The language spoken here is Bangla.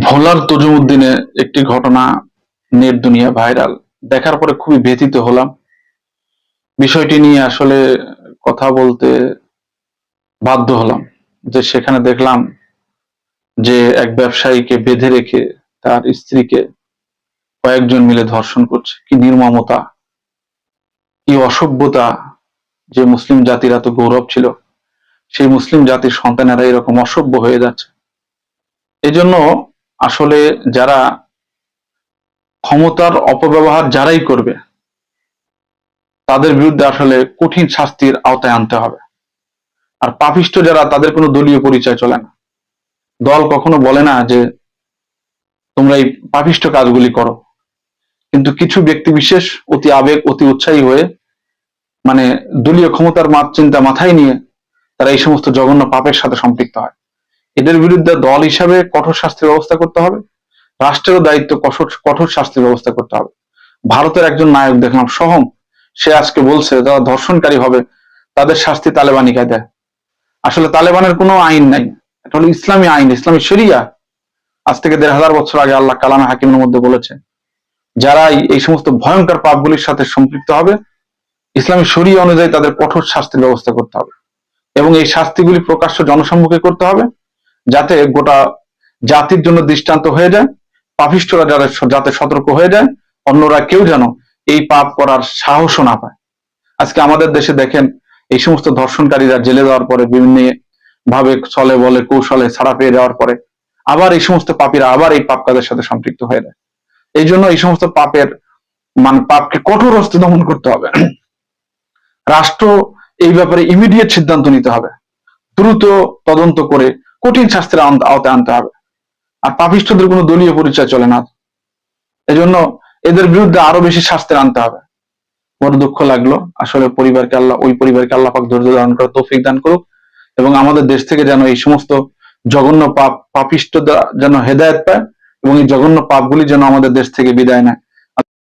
ভোলার তজুমুদ্দিনে একটি ঘটনা নেট দুনিয়া ভাইরাল। দেখার পরে খুবই ব্যথিত হলাম। বিষয়টি নিয়ে আসলে কথা বলতে বাধ্য হলাম। যে সেখানে দেখলাম যে এক ব্যবসায়ীকে বেঁধে রেখে তার স্ত্রীকে কয়েকজন মিলে ধর্ষণ করছে। কি নির্মমতা, কি অসভ্যতা! যে মুসলিম জাতির এত গৌরব ছিল, সেই মুসলিম জাতির সন্তানেরা এরকম অসভ্য হয়ে যাচ্ছে। এজন্য আসলে যারা ক্ষমতার অপব্যবহার যারাই করবে, তাদের বিরুদ্ধে আসলে কঠিন শাস্তির আওতায় আনতে হবে। আর পাপিষ্ঠ যারা, তাদের কোনো দলীয় পরিচয় চলে না। দল কখনো বলে না যে তোমরা এই পাপিষ্ঠ কাজগুলি করো, কিন্তু কিছু ব্যক্তি বিশেষ অতি আবেগ, অতি উৎসাহী হয়ে, মানে দলীয় ক্ষমতার চিন্তা মাথায় নিয়ে তারা এই সমস্ত জঘন্য পাপের সাথে সম্পৃক্ত হয়। এদের বিরুদ্ধে দল হিসাবে কঠোর শাস্তির ব্যবস্থা করতে হবে। রাষ্ট্রেরও দায়িত্ব কঠোর শাস্তির ব্যবস্থা করতে হবে। ভারতের একজন নায়ক দেখলাম সোহম, সে আজকে বলছে যারা ধর্ষণকারী হবে তাদের শাস্তি তালেবানি কায়দায়। আসলে তালেবানের কোনো আইন নাই, এটা হলো ইসলামী আইন, ইসলামী শরিয়া। আজ থেকে ১,৫০০ বছর আগে আল্লাহ কালামে হাকিমের মধ্যে বলেছে, যারা এই সমস্ত ভয়ঙ্কর পাপগুলির সাথে সম্পৃক্ত হবে, ইসলামী শরিয়া অনুযায়ী তাদের কঠোর শাস্তির ব্যবস্থা করতে হবে। এবং এই শাস্তিগুলি প্রকাশ্য জনসম্মুখে করতে হবে, যাতে গোটা জাতির জন্য দৃষ্টান্ত হয়ে যায়, পাপিষ্ঠরা যাতে সতর্ক হয়ে যায়, অন্যরা কেউ যেন এই পাপ করার সাহসও না পায়। আজকে আমাদের দেশে দেখেন, এই সমস্ত ধর্ষণকারীরা জেলে যাওয়ার পরে বিভিন্ন ভাবে ছলে বলে কৌশলে ছাড়া পেয়ে যাওয়ার পরে আবার এই সমস্ত পাপীরা আবার এই পাপ কাজের সাথে সম্পৃক্ত হয়ে যায়। এই জন্য এই সমস্ত পাপকে কঠোর হস্তে দমন করতে হবে। রাষ্ট্র এই ব্যাপারে ইমিডিয়েট সিদ্ধান্ত নিতে হবে, দ্রুত তদন্ত করে কঠিন শাস্তির আওতায় আনতে হবে। আর পাপিষ্ঠদের কোনো দলীয় পরিচয় চলে না। এজন্য এদের বিরুদ্ধে আরো বেশি শাস্তি আনতে হবে। বড় দুঃখ লাগলো। আসলে ওই পরিবারকে আল্লাহ পাক ধৈর্য ধারণ করার তৌফিক দান করুক, এবং আমাদের দেশ থেকে যেন এই সমস্ত জঘন্য পাপিষ্ঠ যেন হেদায়েত পায়, এবং এই জঘন্য পাপগুলি যেন আমাদের দেশ থেকে বিদায় নেয়।